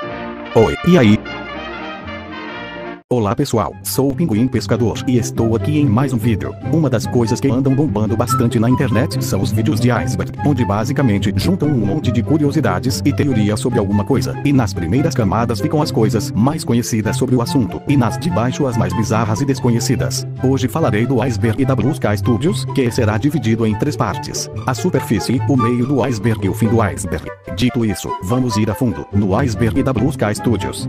Oi, e aí? Olá pessoal, sou o Pinguim Pescador e estou aqui em mais um vídeo. Uma das coisas que andam bombando bastante na internet são os vídeos de iceberg, onde basicamente juntam um monte de curiosidades e teorias sobre alguma coisa, e nas primeiras camadas ficam as coisas mais conhecidas sobre o assunto, e nas de baixo as mais bizarras e desconhecidas. Hoje falarei do iceberg da Blue Sky Studios, que será dividido em 3 partes: a superfície, o meio do iceberg e o fim do iceberg. Dito isso, vamos ir a fundo no iceberg da Blue Sky Studios.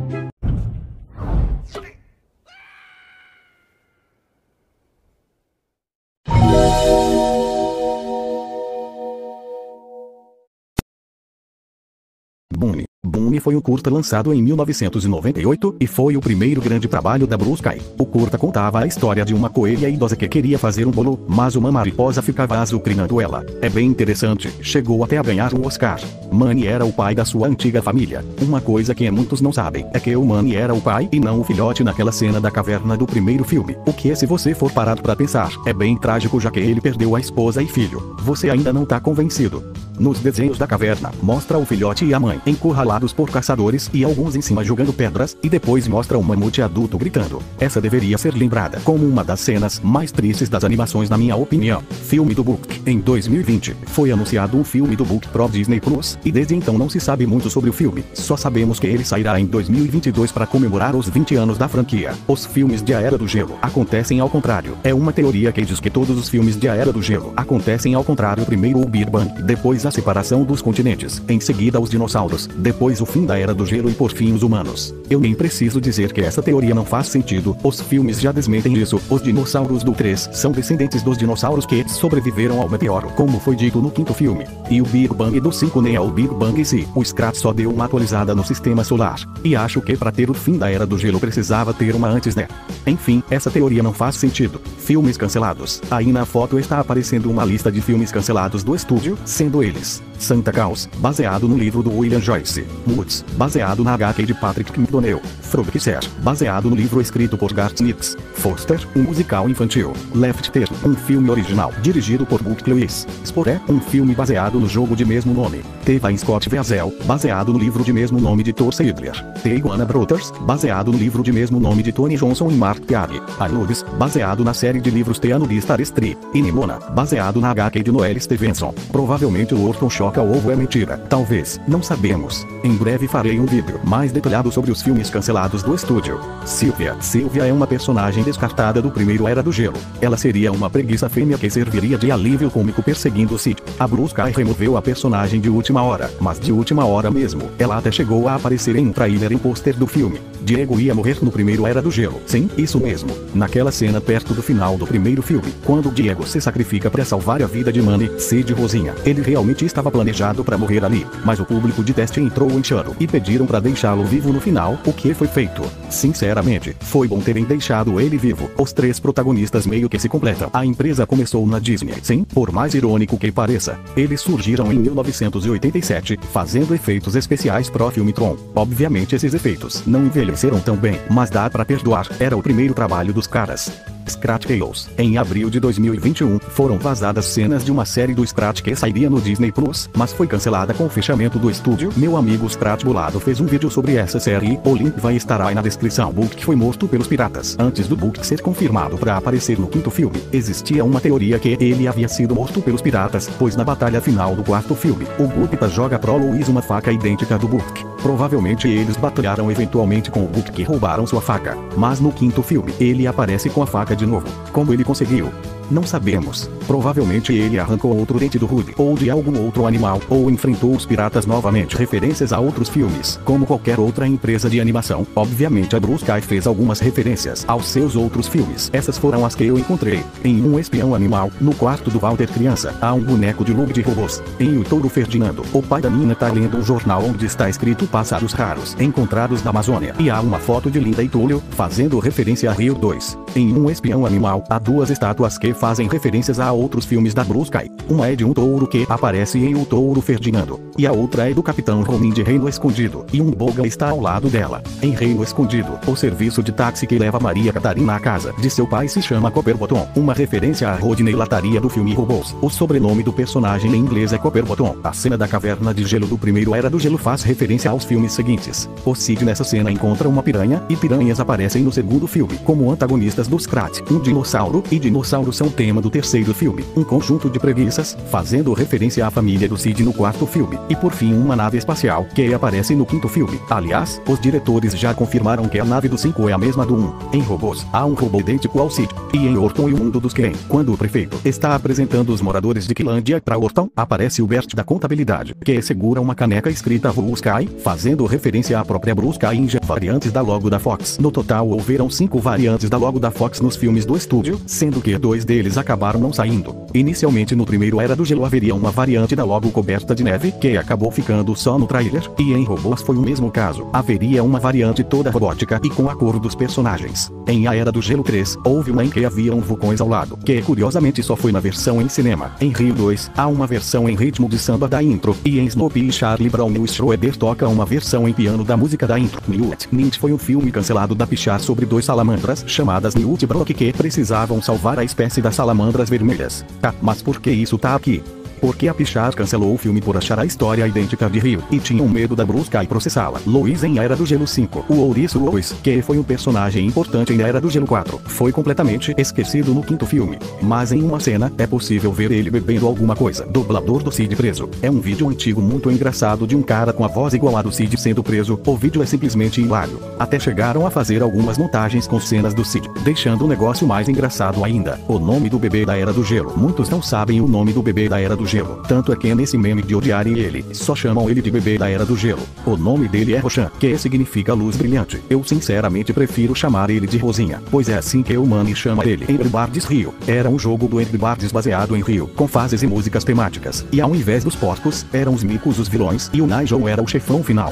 Boom foi um curta lançado em 1998 e foi o primeiro grande trabalho da Blue Sky. O curta contava a história de uma coelha idosa que queria fazer um bolo, mas uma mariposa ficava azucrinando ela. É bem interessante, chegou até a ganhar um Oscar. Manny era o pai da sua antiga família. Uma coisa que muitos não sabem é que o Manny era o pai e não o filhote naquela cena da caverna do primeiro filme. O que se você for parar pra pensar, é bem trágico já que ele perdeu a esposa e filho. Você ainda não tá convencido? Nos desenhos da caverna, mostra o filhote e a mãe encurralados por caçadores e alguns em cima jogando pedras, e depois mostra um mamute adulto gritando. Essa deveria ser lembrada como uma das cenas mais tristes das animações na minha opinião. Filme do Book. Em 2020, foi anunciado um filme do Book pro Disney Plus, e desde então não se sabe muito sobre o filme. Só sabemos que ele sairá em 2022 para comemorar os 20 anos da franquia. Os filmes de A Era do Gelo acontecem ao contrário. É uma teoria que diz que todos os filmes de A Era do Gelo acontecem ao contrário: primeiro o Big Bang, depois a separação dos continentes, em seguida os dinossauros, depois o fim da Era do Gelo e por fim os humanos. Eu nem preciso dizer que essa teoria não faz sentido, os filmes já desmentem isso. Os dinossauros do 3 são descendentes dos dinossauros que sobreviveram ao meteoro, como foi dito no 5º filme. E o Big Bang do 5 nem é o Big Bang em si, o Scratch só deu uma atualizada no sistema solar. E acho que para ter o fim da Era do Gelo precisava ter uma antes, né? Enfim, essa teoria não faz sentido. Filmes cancelados. Aí na foto está aparecendo uma lista de filmes cancelados do estúdio, sendo eles: Santa Claus, baseado no livro do William Joyce; Woods, baseado na HQ de Patrick McDonnell; Frogger, baseado no livro escrito por Garth Nix; Foster, um musical infantil; Left Turn, um filme original dirigido por Buck Lewis; Spore, um filme baseado no jogo de mesmo nome; Teva Scott Veazel, baseado no livro de mesmo nome de Thor Seidler; The Iguana Brothers, baseado no livro de mesmo nome de Tony Johnson e Mark Piag; Anubis, baseado na série de livros The Anubis Star Trek; e Nimona, baseado na HQ de Noel Stevenson. Provavelmente o Orton choca o ovo é mentira. Talvez, não sabemos. Em breve farei um vídeo mais detalhado sobre os filmes cancelados do estúdio. Sylvia é uma personagem descartada do primeiro Era do Gelo. Ela seria uma preguiça fêmea que serviria de alívio cômico perseguindo Sid. A Blue Sky removeu a personagem de última hora, mas de última hora mesmo. Ela até chegou a aparecer em um trailer e pôster do filme. Diego ia morrer no primeiro Era do Gelo. Sim, isso mesmo. Naquela cena perto do final do primeiro filme, quando Diego se sacrifica para salvar a vida de Manny, Sid e Rosinha. Ele realmente estava planejado para morrer ali, mas o público de teste entrou em choro e pediram para deixá-lo vivo no final, o que foi feito. Sinceramente, foi bom terem deixado ele vivo. Os 3 protagonistas meio que se completam. A empresa começou na Disney. Sim, por mais irônico que pareça, eles surgiram em 1987, fazendo efeitos especiais pro filme Tron. Obviamente esses efeitos não envelheceram tão bem, mas dá pra perdoar, era o primeiro trabalho dos caras. Scratch Tales. Em abril de 2021, foram vazadas cenas de uma série do Scratch que sairia no Disney Plus, mas foi cancelada com o fechamento do estúdio. Meu amigo Scratch Bolado fez um vídeo sobre essa série, o link vai estar aí na descrição. Book foi morto pelos piratas. Antes do Book ser confirmado para aparecer no 5º filme, existia uma teoria que ele havia sido morto pelos piratas, pois na batalha final do 4º filme, o Gupta joga pro Louis uma faca idêntica do Book. Provavelmente eles batalharam eventualmente com o Book que roubaram sua faca, mas no 5º filme, ele aparece com a faca de novo. Como ele conseguiu? Não sabemos. Provavelmente ele arrancou outro dente do Rudy, ou de algum outro animal, ou enfrentou os piratas novamente. Referências a outros filmes. Como qualquer outra empresa de animação, obviamente a Blue Sky fez algumas referências aos seus outros filmes. Essas foram as que eu encontrei. Em Um Espião Animal, no quarto do Walter criança, há um boneco de lobo de robôs. Em O Touro Ferdinando, o pai da Nina tá lendo um jornal onde está escrito pássaros raros encontrados na Amazônia. E há uma foto de Linda e Túlio, fazendo referência a Rio 2. Em Um Espião Animal, há 2 estátuas que fazem referências a outros filmes da Blue Sky. Uma é de um touro que aparece em O Touro Ferdinando, e a outra é do Capitão Ronin de Reino Escondido, e um boga está ao lado dela. Em Reino Escondido, o serviço de táxi que leva Maria Catarina à casa de seu pai se chama Copperbottom, uma referência à Rodney Lataria do filme Robôs. O sobrenome do personagem em inglês é Copperbottom. A cena da caverna de gelo do primeiro Era do Gelo faz referência aos filmes seguintes. O Sid nessa cena encontra uma piranha, e piranhas aparecem no segundo filme como antagonistas do Scrat. Um dinossauro e dinossauros são tema do terceiro filme. Um conjunto de preguiças, fazendo referência à família do Sid no quarto filme. E por fim uma nave espacial, que aparece no quinto filme. Aliás, os diretores já confirmaram que a nave do 5 é a mesma do 1. Em Robôs, há um robô idêntico ao Sid. E em Orton e o Mundo dos Ken, quando o prefeito está apresentando os moradores de Quilândia para Orton, aparece o Bert da contabilidade, que segura uma caneca escrita Blue Sky, fazendo referência à própria Blue Sky em variantes da logo da Fox. No total houveram 5 variantes da logo da Fox nos filmes do estúdio, sendo que 2 deles acabaram não saindo. Inicialmente no primeiro Era do Gelo haveria uma variante da logo coberta de neve, que acabou ficando só no trailer, e em Robôs foi o mesmo caso. Haveria uma variante toda robótica e com a cor dos personagens. Em A Era do Gelo 3, houve uma em que haviam vulcões ao lado, que curiosamente só foi na versão em cinema. Em Rio 2, há uma versão em ritmo de samba da intro, e em Snoopy e Charlie Brown o Schroeder toca uma versão em piano da música da intro. Newt Ninja foi um filme cancelado da Pixar sobre 2 salamandras chamadas Newt e Brock que precisavam salvar a espécie das salamandras vermelhas. Tá, mas por que isso tá aqui? Porque a Pixar cancelou o filme por achar a história idêntica de Rio, e tinham medo da Blue Sky processá-la. Lois em A Era do Gelo 5. O ouriço Lois, que foi um personagem importante em A Era do Gelo 4, foi completamente esquecido no quinto filme. Mas em uma cena, é possível ver ele bebendo alguma coisa. Dublador do Sid preso. É um vídeo antigo muito engraçado de um cara com a voz igual a do Sid sendo preso. O vídeo é simplesmente hilário. Até chegaram a fazer algumas montagens com cenas do Sid, deixando o negócio mais engraçado ainda. O nome do bebê da Era do Gelo. Muitos não sabem o nome do bebê da Era do Gelo. Tanto é que nesse meme de odiarem ele, só chamam ele de bebê da Era do Gelo. O nome dele é Roshan, que significa luz brilhante. Eu sinceramente prefiro chamar ele de Rosinha, pois é assim que o Manny chama ele. Angry Birds Rio. Era um jogo do Angry Birds baseado em Rio, com fases e músicas temáticas. E ao invés dos porcos, eram os micos os vilões, e o Nigel era o chefão final.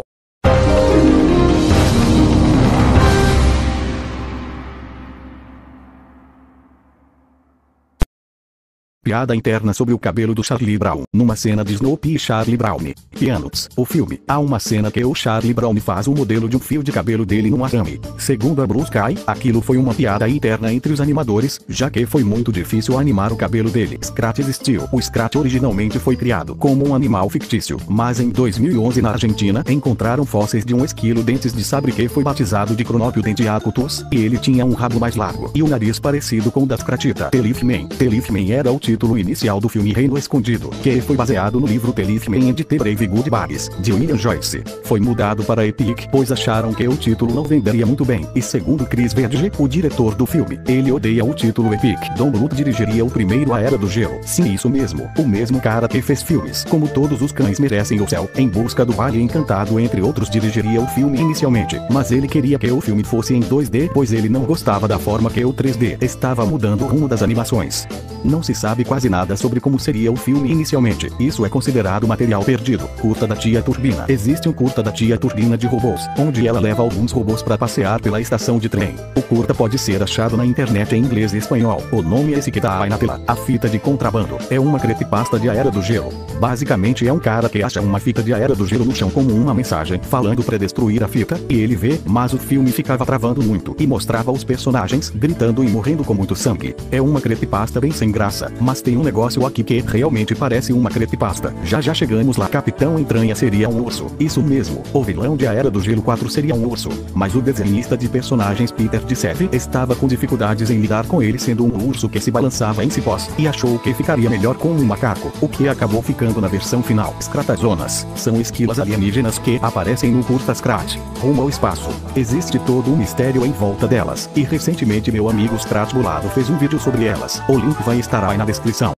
Piada interna sobre o cabelo do Charlie Brown. Numa cena de Snoopy e Charlie Brown. Peanuts, o filme, há uma cena que o Charlie Brown faz o modelo de um fio de cabelo dele num arame. Segundo a Blue Sky, aquilo foi uma piada interna entre os animadores, já que foi muito difícil animar o cabelo dele. Scrat existiu. O Scrat originalmente foi criado como um animal fictício, mas em 2011 na Argentina encontraram fósseis de um esquilo dentes de sabre que foi batizado de Cronópio dentiacutus, e ele tinha um rabo mais largo e o nariz parecido com o da Scratita. Teleefman. Teleefman era o título inicial do filme Reino Escondido, que foi baseado no livro Teleefman and the Brave Good Bugs, de William Joyce. Foi mudado para Epic, pois acharam que o título não venderia muito bem, e segundo Chris Verge, o diretor do filme, ele odeia o título Epic. Don Bluth dirigiria o primeiro A Era do Gelo. Sim, isso mesmo, o mesmo cara que fez filmes como Todos os Cães Merecem o Céu, Em Busca do Vale Encantado entre outros dirigiria o filme inicialmente, mas ele queria que o filme fosse em 2D, pois ele não gostava da forma que o 3D estava mudando o rumo das animações. Não se sabe quase nada sobre como seria o filme inicialmente. Isso é considerado material perdido. Curta da Tia Turbina. Existe um curta da Tia Turbina de robôs, onde ela leva alguns robôs para passear pela estação de trem. O curta pode ser achado na internet em inglês e espanhol. O nome é esse que tá aí na tela. A fita de contrabando. É uma creepypasta de A Era do Gelo. Basicamente é um cara que acha uma fita de A Era do Gelo no chão como uma mensagem, falando para destruir a fita, e ele vê, mas o filme ficava travando muito, e mostrava os personagens gritando e morrendo com muito sangue. É uma creepypasta bem sem graça, mas tem um negócio aqui que realmente parece uma creepypasta. Já chegamos lá. Capitão Entranha seria um urso. Isso mesmo, o vilão de A Era do Gelo 4 seria um urso, mas o desenhista de personagens Peter Diceve estava com dificuldades em lidar com ele sendo um urso que se balançava em cipós, e achou que ficaria melhor com um macaco, o que acabou ficando na versão final. Scratazonas são esquilas alienígenas que aparecem no curta Scrat, Rumo ao Espaço. Existe todo um mistério em volta delas, e recentemente meu amigo Scrat Bolado fez um vídeo sobre elas. O link vai estar aí na descrição.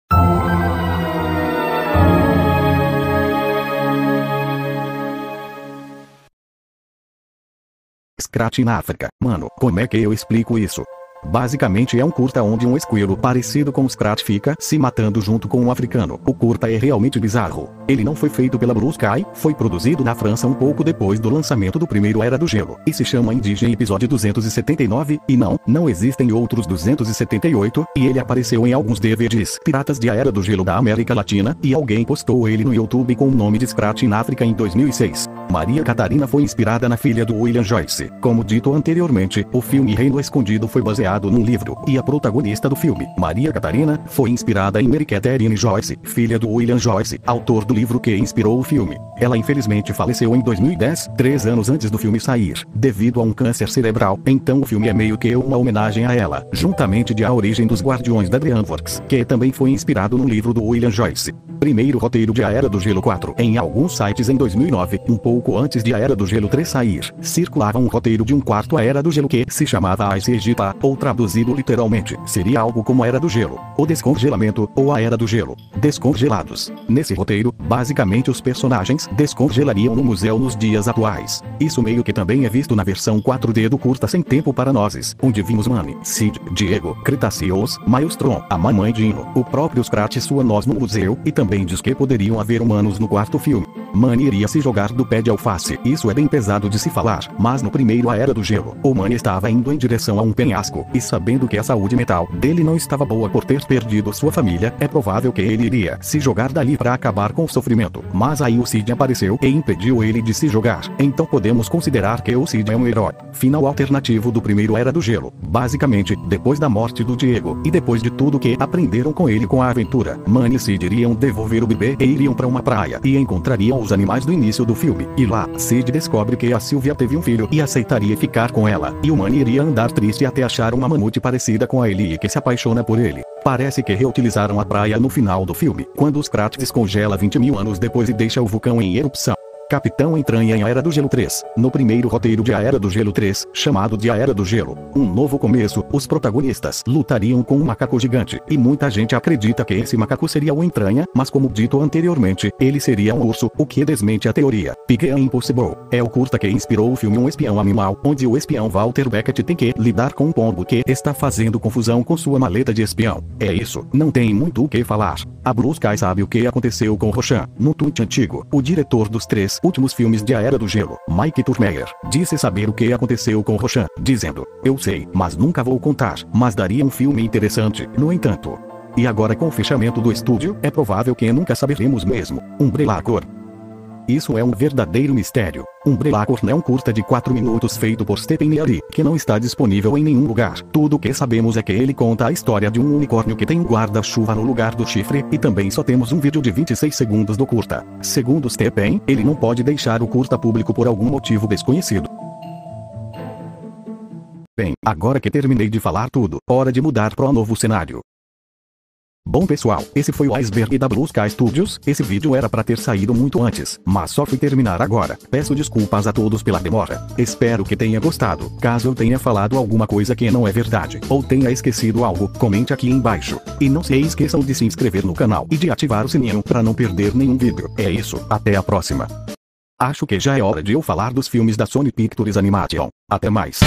Scrat na África. Mano, como é que eu explico isso? Basicamente é um curta onde um esquilo parecido com Scrat fica se matando junto com um africano. O curta é realmente bizarro. Ele não foi feito pela Blue Sky, foi produzido na França um pouco depois do lançamento do primeiro Era do Gelo, e se chama Indigem Episódio 279, e não existem outros 278, e ele apareceu em alguns DVDs piratas de A Era do Gelo da América Latina, e alguém postou ele no YouTube com o nome de Scrat in África em 2006. Maria Catarina foi inspirada na filha do William Joyce. Como dito anteriormente, o filme Reino Escondido foi baseado num livro, e a protagonista do filme, Maria Catarina, foi inspirada em Mary Catherine Joyce, filha do William Joyce, autor do livro que inspirou o filme. Ela infelizmente faleceu em 2010, 3 anos antes do filme sair, devido a um câncer cerebral, então o filme é meio que uma homenagem a ela, juntamente de A Origem dos Guardiões da DreamWorks, que também foi inspirado no livro do William Joyce. Primeiro roteiro de A Era do Gelo 4. Em alguns sites em 2009, um pouco antes de A Era do Gelo 3 sair, circulava um roteiro de um quarto A Era do Gelo que se chamava Ice Aegita, ou traduzido literalmente, seria algo como a Era do Gelo, o descongelamento, ou a Era do Gelo, descongelados. Nesse roteiro, basicamente os personagens descongelariam no museu nos dias atuais. Isso meio que também é visto na versão 4D do curta Sem Tempo para Nozes, onde vimos Manny, Sid, Diego, Cretaceous, Maelstrom, a mamãe Dino, o próprio Scrat e sua Noz no museu, e também diz que poderiam haver humanos no quarto filme. Manny iria se jogar do pé de alface. Isso é bem pesado de se falar, mas no primeiro A Era do Gelo, o Manny estava indo em direção a um penhasco, e sabendo que a saúde mental dele não estava boa por ter perdido sua família, é provável que ele iria se jogar dali para acabar com o sofrimento. Mas aí o Sid apareceu e impediu ele de se jogar. Então podemos considerar que o Sid é um herói. Final alternativo do primeiro Era do Gelo. Basicamente, depois da morte do Diego, e depois de tudo que aprenderam com ele com a aventura, Manny e Sid iriam devolver o bebê e iriam para uma praia, e encontrariam os animais do início do filme. E lá, Sid descobre que a Sylvia teve um filho e aceitaria ficar com ela, e o Manny iria andar triste até achar uma mamute parecida com a Ellie que se apaixona por ele. Parece que reutilizaram a praia no final do filme, quando o Scrat descongela 20 mil anos depois e deixa o vulcão em erupção. Capitão entranha em A Era do Gelo 3. No primeiro roteiro de A Era do Gelo 3, chamado de A Era do Gelo, um novo começo, os protagonistas lutariam com um macaco gigante, e muita gente acredita que esse macaco seria o Entranha, mas como dito anteriormente, ele seria um urso, o que desmente a teoria. Pig Impossible é o curta que inspirou o filme Um Espião Animal, onde o espião Walter Beckett tem que lidar com um pombo que está fazendo confusão com sua maleta de espião. É isso, não tem muito o que falar. A Blue Sky sabe o que aconteceu com Roshan. No tweet antigo, o diretor dos 3 últimos filmes de A Era do Gelo, Mike Turmeyer, disse saber o que aconteceu com Roshan, dizendo: "Eu sei, mas nunca vou contar, mas daria um filme interessante, no entanto." E agora com o fechamento do estúdio, é provável que nunca saberemos mesmo. Umbrella. Isso é um verdadeiro mistério. Umbrella é um curta de 4 minutos feito por Stephen Leary, que não está disponível em nenhum lugar. Tudo o que sabemos é que ele conta a história de um unicórnio que tem um guarda-chuva no lugar do chifre, e também só temos um vídeo de 26 segundos do curta. Segundo Stephen, ele não pode deixar o curta público por algum motivo desconhecido. Bem, agora que terminei de falar tudo, hora de mudar para um novo cenário. Bom pessoal, esse foi o iceberg da Blue Sky Studios. Esse vídeo era para ter saído muito antes, mas só fui terminar agora. Peço desculpas a todos pela demora. Espero que tenha gostado. Caso eu tenha falado alguma coisa que não é verdade, ou tenha esquecido algo, comente aqui embaixo. E não se esqueçam de se inscrever no canal e de ativar o sininho para não perder nenhum vídeo. É isso, até a próxima. Acho que já é hora de eu falar dos filmes da Sony Pictures Animation. Até mais.